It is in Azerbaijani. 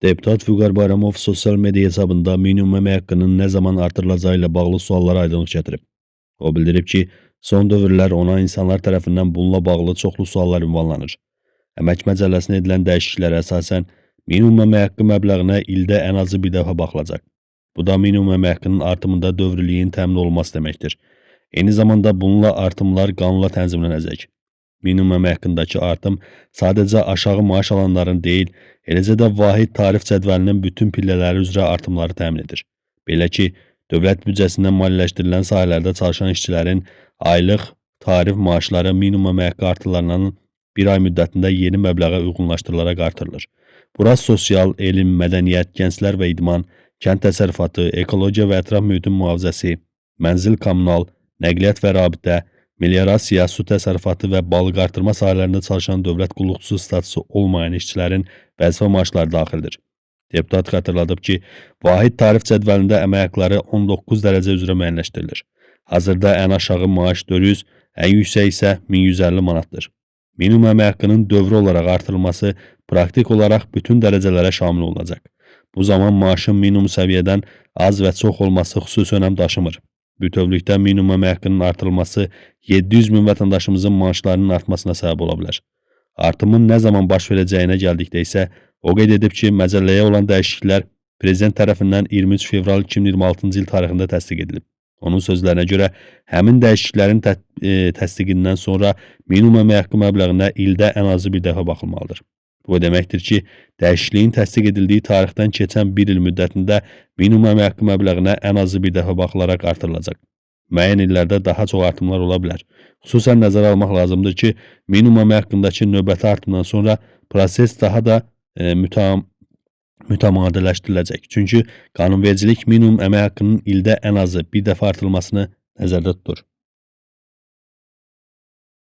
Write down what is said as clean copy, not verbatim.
Deputat Vüqar Bayramov sosial media hesabında minimum əmək haqqının nə zaman artırılacağı ilə bağlı suallara aydınlıq gətirib. O bildirib ki, son dövrlər ona insanlar tərəfindən bununla bağlı çoxlu suallar ünvanlanır. Əmək məcəlləsinə edilən dəyişikliklərə əsasən minimum əmək haqqı məbləğinə ildə ən azı bir dəfə baxılacaq. Bu da minimum əmək haqqının artımında dövrlüyün təmin olunması deməkdir. Eyni zamanda bununla artımlar qanunla tənzimlənəcək. Minimum əmək haqqındakı artım sadəcə aşağı maaş alanların deyil, eləcə də vahid tarif cədvəlinin bütün pillələri üzrə artımları təmin edir. Belə ki, dövlət büdcəsindən maliyyələşdirilən sahələrdə çalışan işçilərin aylıq tarif maaşları minimum əmək haqqı artılarının bir ay müddətində yeni məbləğə uyğunlaşdırılaraq artırılır. Bura sosial, elm, mədəniyyət, gənclər və idman, kənd təsərrüfatı, ekologiya və ətraf mühitin mühafizəsi, mənzil kommunal, nəqliyyat və rabitə, meliorasiya, su təsərrüfatı və balıq artırma sahələrində çalışan dövlət qulluqçusu statusu olmayan işçilərin vəzifə maaşları daxildir. Deputat xatırladıb ki, vahid tarif cədvəlində əmək haqqları 19 dərəcə üzrə müəyyənləşdirilir. Hazırda ən aşağı maaş 400, ən yüksək isə 1150 manatdır. Minimum əmək haqqının dövrü olaraq artırılması praktik olaraq bütün dərəcələrə şamil olunacaq. Bu zaman maaşın minimum səviyyədən az və çox olması xüsusi önəm daşımır. Bütövlükdə minimum əmək haqqının artırılması 700 min vətəndaşımızın maaşlarının artmasına səbəb ola bilər. Artımın nə zaman baş verəcəyinə gəldikdə isə o qeyd edib ki, məcəlləyə olan dəyişikliklər Prezident tərəfindən 23 fevral 2026-cı il tarixində təsdiq edilib. Onun sözlərinə görə həmin dəyişikliklərin təsdiqindən sonra minimum əmək haqqı məbləğinə ildə ən azı bir dəfə baxılmalıdır. Bu deməkdir ki, dəyişikliyin təsdiq edildiyi tarixdən keçən bir il müddətində minimum əmək haqqı məbləğinə ən azı bir dəfə baxılaraq artırılacaq. Müəyyən illərdə daha çox artımlar ola bilər. Xüsusən nəzərə almaq lazımdır ki, minimum əmək haqqındakı növbəti artımdan sonra proses daha da mütəmadiləşdiriləcək. Çünki qanunvericilik minimum əmək haqqının ildə ən azı bir dəfə artırılmasını nəzərdə tutur.